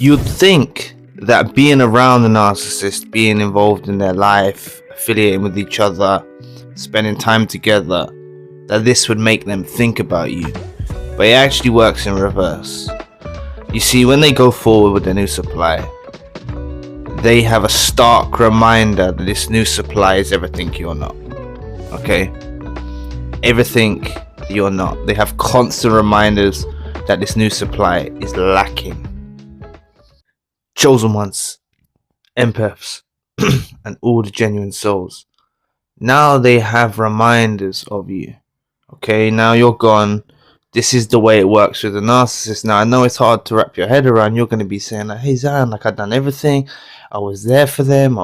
You'd think that being around the narcissist, being involved in their life, affiliating with each other, spending time together, that this would make them think about you. But it actually works in reverse. You see, when they go forward with the new supply, they have a stark reminder that this new supply is everything you're not. Okay? Everything you're not. They have constant reminders that this new supply is lacking. Chosen ones, empaths, and all the genuine souls. Now they have reminders of you. Okay, now you're gone. This is the way it works with the narcissist. Now I know it's hard to wrap your head around. You're going to be saying like, hey Zion, like I've done everything. I was there for them.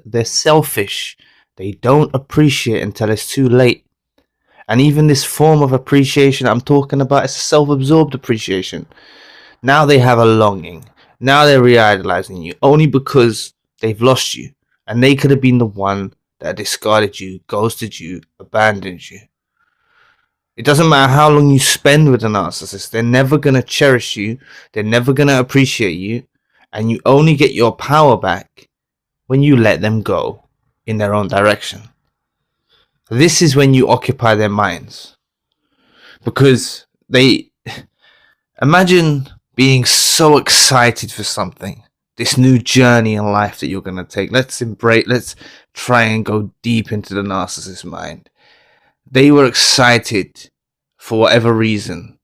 They're selfish. They don't appreciate until it's too late. And even this form of appreciation I'm talking about is a self-absorbed appreciation. Now they have a longing. Now they're re-idolizing you only because they've lost you. And they could have been the one that discarded you, ghosted you, abandoned you. It doesn't matter how long you spend with a narcissist. They're never going to cherish you. They're never going to appreciate you. And you only get your power back when you let them go in their own direction. This is when you occupy their minds. Because they... Imagine being so excited for something. This new journey in life that you're going to take. Let's try and go deep into the narcissist's mind. They were excited for whatever reason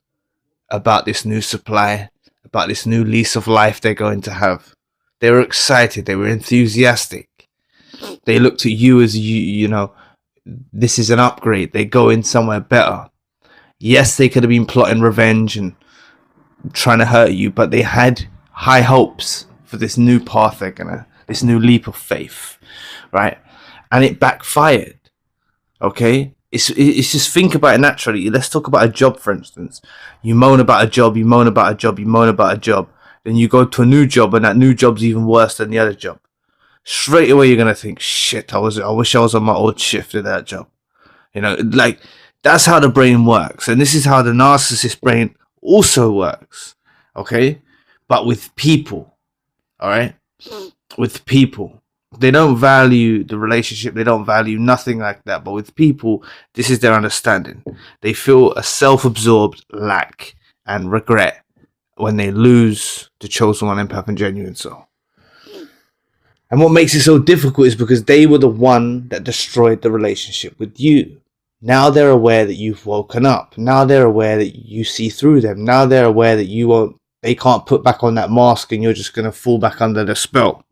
about this new supply, about this new lease of life they're going to have. They were excited. They were enthusiastic. They looked at you as you know, this is an upgrade. They go in somewhere better. Yes, they could have been plotting revenge and trying to hurt you, but they had high hopes for this new path they're gonna, this new leap of faith, right? And it backfired. Okay, it's just think about it naturally. Let's talk about a job, for instance. You moan about a job, you moan about a job, you moan about a job, then you go to a new job, and that new job's even worse than the other job. Straight away, you're gonna think, shit, I wish I was on my old shift at that job. You know, like that's how the brain works, and this is how the narcissist brain also works. Okay, but with people, all right, with people. They don't value the relationship. They don't value nothing like that. But with people, this is their understanding. They feel a self-absorbed lack and regret when they lose the chosen one, empath, and genuine soul. And what makes it so difficult is because they were the one that destroyed the relationship with you. Now they're aware that you've woken up. Now they're aware that you see through them. Now they're aware that they can't put back on that mask and you're just going to fall back under the spell.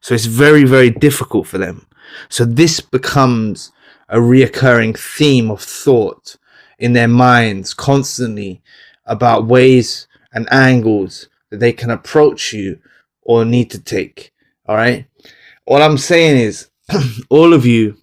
So it's very, very difficult for them. So this becomes a reoccurring theme of thought in their minds constantly about ways and angles that they can approach you or need to take. All right. All I'm saying is, all of you,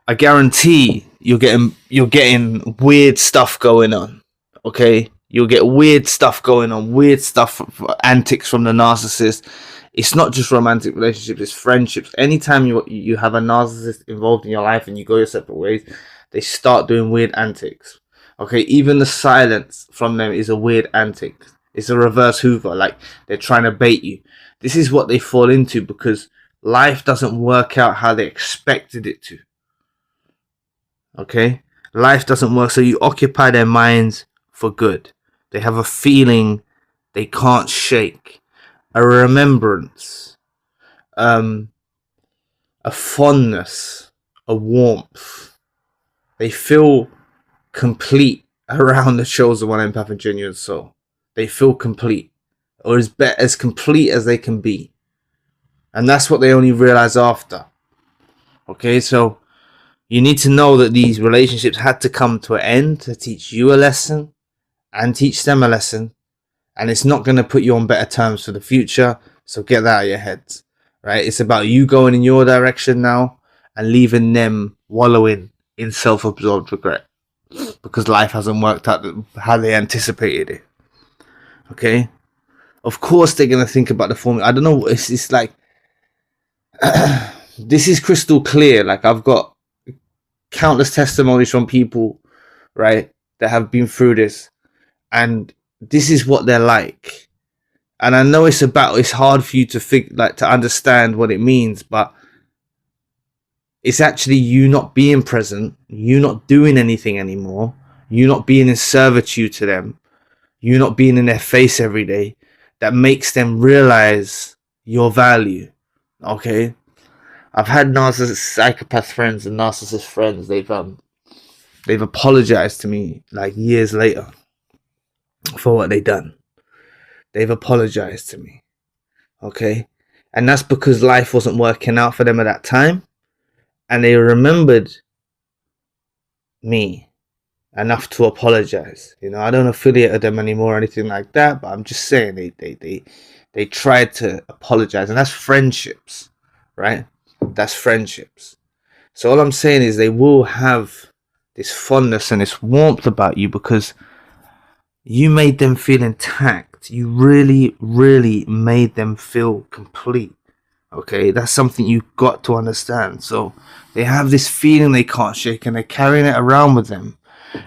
I guarantee you're getting weird stuff going on. Okay. You'll get weird stuff going on, weird stuff, antics from the narcissist. It's not just romantic relationships, it's friendships. Anytime you have a narcissist involved in your life and you go your separate ways, they start doing weird antics. Okay, even the silence from them is a weird antic. It's a reverse Hoover, like they're trying to bait you. This is what they fall into because life doesn't work out how they expected it to. Okay, life doesn't work, so you occupy their minds for good. They have a feeling they can't shake. A remembrance, a fondness, a warmth. They feel complete around the chosen one, empath, and genuine soul. They feel complete, or as complete as they can be. And that's what they only realize after. Okay, so you need to know that these relationships had to come to an end to teach you a lesson and teach them a lesson. And it's not going to put you on better terms for the future. So get that out of your heads. Right? It's about you going in your direction now and leaving them wallowing in self-absorbed regret. Because life hasn't worked out how they anticipated it. Okay? Of course they're going to think about the formula. I don't know. It's like... this is crystal clear. Like I've got countless testimonies from people, right, that have been through this. And this is what they're like. And I know it's hard for you to to understand what it means, but it's actually you not being present, you not doing anything anymore, you not being in servitude to them, you not being in their face every day, that makes them realize your value. Okay, I've had narcissist psychopath friends and narcissist friends. They've apologized to me like years later for what they done. They've apologized to me. Okay, and that's because life wasn't working out for them at that time, and they remembered me enough to apologize. You know, I don't affiliate with them anymore or anything like that, but I'm just saying they tried to apologize, and that's friendships, right? That's friendships. So all I'm saying is they will have this fondness and this warmth about you because you made them feel intact. You really, really made them feel complete. Okay, that's something you've got to understand. So they have this feeling they can't shake, and they're carrying it around with them.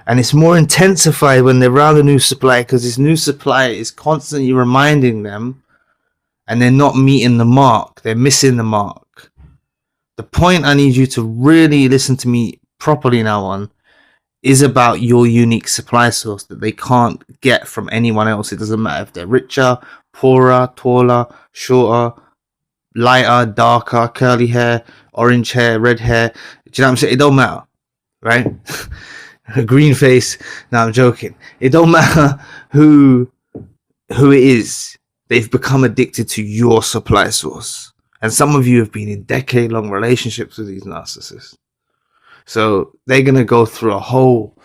And it's more intensified when they're around a new supplier, because this new supplier is constantly reminding them, and they're not meeting the mark. They're missing the mark. The point I need you to really listen to me properly now on is about your unique supply source that they can't get from anyone else. It doesn't matter if they're richer, poorer, taller, shorter, lighter, darker, curly hair, orange hair, red hair. Do you know what I'm saying? It don't matter, right? A green face. No, I'm joking. It don't matter who it is. They've become addicted to your supply source. And some of you have been in decade-long relationships with these narcissists. So they're going to go through a whole,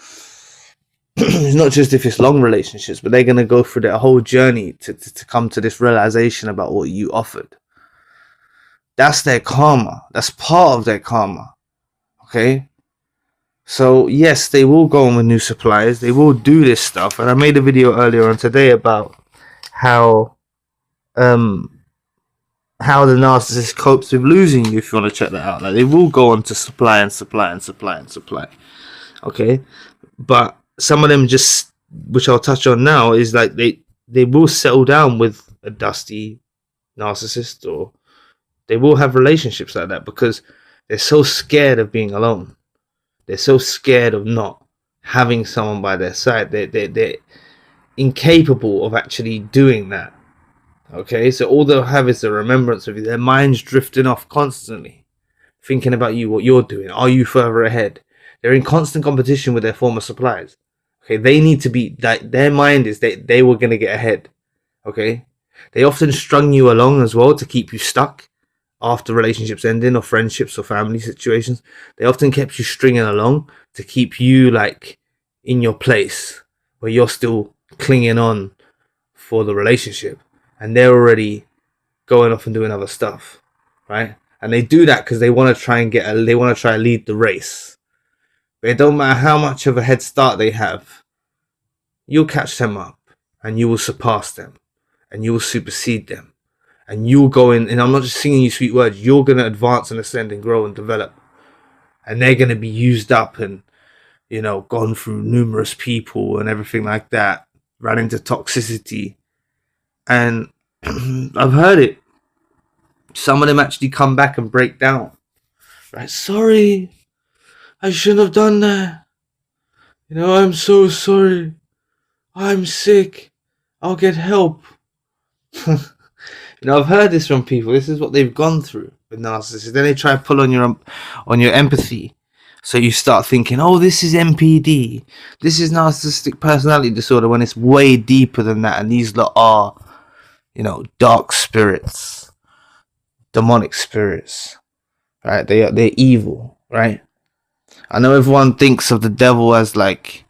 it's not just if it's long relationships, but they're going to go through their whole journey to come to this realization about what you offered. That's their karma. That's part of their karma. Okay? So yes, they will go on with new suppliers. They will do this stuff. And I made a video earlier on today about how the narcissist copes with losing you, if you want to check that out. Like, they will go on to supply and supply and supply and supply. Okay? But some of them just, which I'll touch on now, is like they will settle down with a dusty narcissist, or they will have relationships like that because they're so scared of being alone. They're so scared of not having someone by their side. They're incapable of actually doing that. Okay, so all they'll have is the remembrance of you. Their mind's drifting off constantly, thinking about you, what you're doing. Are you further ahead? They're in constant competition with their former suppliers. Okay, they need to be, their mind is they were going to get ahead. Okay, they often strung you along as well to keep you stuck after relationships ending, or friendships or family situations. They often kept you stringing along to keep you like in your place where you're still clinging on for the relationship, and they're already going off and doing other stuff, right? And they do that because they want to try and they want to try and lead the race. But it don't matter how much of a head start they have, you'll catch them up, and you will surpass them, and you will supersede them. And you'll go in, and I'm not just singing you sweet words, you're going to advance and ascend and grow and develop. And they're going to be used up and, you know, gone through numerous people and everything like that, ran into toxicity. And I've heard it. Some of them actually come back and break down. Right? Sorry, I shouldn't have done that. You know, I'm so sorry. I'm sick. I'll get help. You know, I've heard this from people. This is what they've gone through with narcissists. Then they try to pull on your empathy. So you start thinking, oh, this is MPD. This is narcissistic personality disorder, when it's way deeper than that. And these lot are, you know, dark spirits, demonic spirits, right? They're evil, right? I know everyone thinks of the devil as like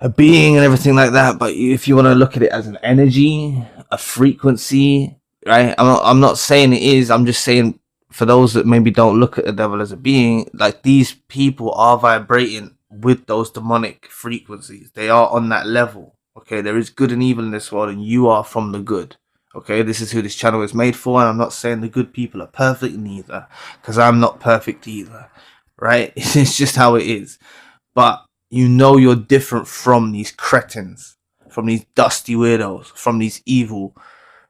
a being and everything like that, but if you want to look at it as an energy, a frequency, right? I'm not saying it is. I'm just saying, for those that maybe don't look at the devil as a being, like, these people are vibrating with those demonic frequencies. They are on that level. Okay, there is good and evil in this world, and you are from the good. Okay, this is who this channel is made for, and I'm not saying the good people are perfect neither, because I'm not perfect either, right? It's just how it is. But you know you're different from these cretins, from these dusty weirdos, from these evil,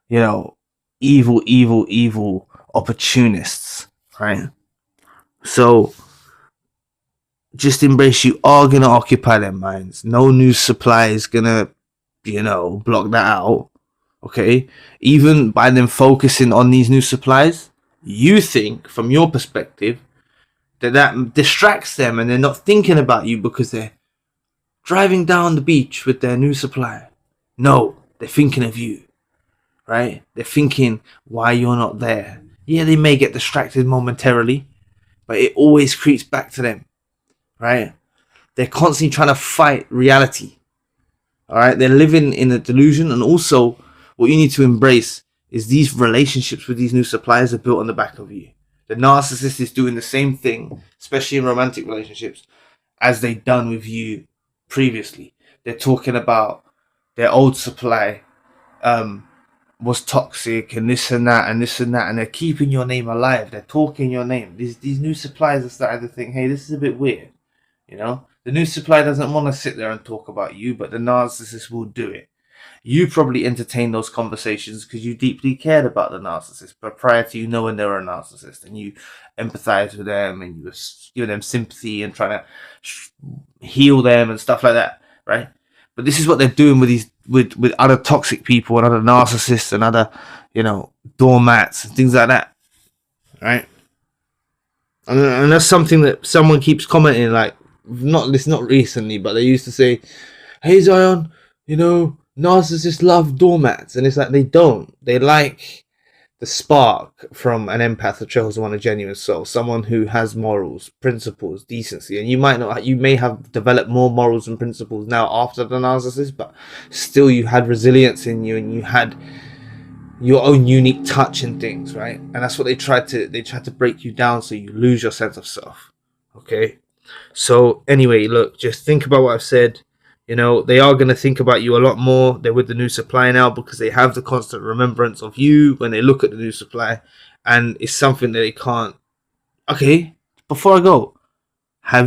you know, evil opportunists, right? So just embrace, you are gonna occupy their minds. No new supply is gonna, you know, block that out. Okay, even by them focusing on these new supplies, you think from your perspective that distracts them and they're not thinking about you because they're driving down the beach with their new supply. No, they're thinking of you, right? They're thinking why you're not there. Yeah, they may get distracted momentarily, but it always creeps back to them, right? They're constantly trying to fight reality. All right, they're living in a delusion. And also what you need to embrace is these relationships with these new suppliers are built on the back of you. The narcissist is doing the same thing, especially in romantic relationships, as they've done with you previously. They're talking about their old supply was toxic and this and that and this and that, and they're keeping your name alive. They're talking your name. These new suppliers are starting to think, hey, this is a bit weird. You know, the new supply doesn't want to sit there and talk about you, but the narcissist will do it. You probably entertained those conversations because you deeply cared about the narcissist, but prior to you knowing they were a narcissist, and you empathized with them and you were giving them sympathy and trying to heal them and stuff like that, right? But this is what they're doing with these with other toxic people and other narcissists and other, you know, doormats and things like that, right? And that's something that someone keeps commenting, like, not recently, but they used to say, hey Zion, you know, narcissists love doormats. And it's like, they don't. They like the spark from an empath, a chosen one, a genuine soul, someone who has morals, principles, decency. And you may have developed more morals and principles now after the narcissist, but still you had resilience in you and you had your own unique touch in things, right? And that's what they tried to break you down so you lose your sense of self. Okay, so anyway, look, just think about what I've said. You know, they are going to think about you a lot more. They're with the new supply now because they have the constant remembrance of you when they look at the new supply, and it's something that they can't. Okay, before I go, I'll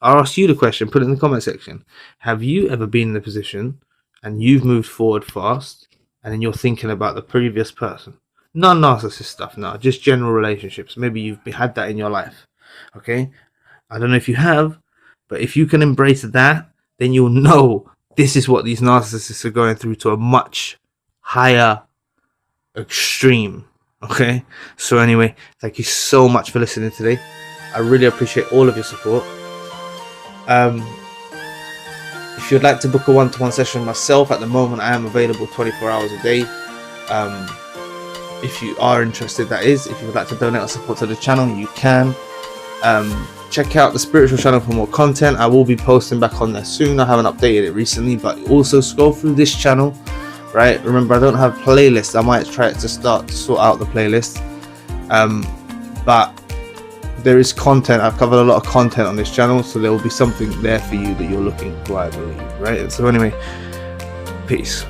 ask you the question, put it in the comment section. Have you ever been in a position and you've moved forward fast and then you're thinking about the previous person? Non-narcissist stuff now, just general relationships. Maybe you've had that in your life. Okay, I don't know if you have, but if you can embrace that, then you'll know this is what these narcissists are going through to a much higher extreme. Okay, so anyway, thank you so much for listening today. I really appreciate all of your support. If you'd like to book a one-to-one session with myself, at the moment I am available 24 hours a day. If you are interested, that is. If you would like to donate or support to the channel, you can. Check out the spiritual channel for more content. I will be posting back on there soon. I haven't updated it recently, but also scroll through this channel, right? Remember, I don't have playlists. I might try to start to sort out the playlist, but there is content. I've covered a lot of content on this channel, so there will be something there for you that you're looking for, I believe, right? So anyway, peace.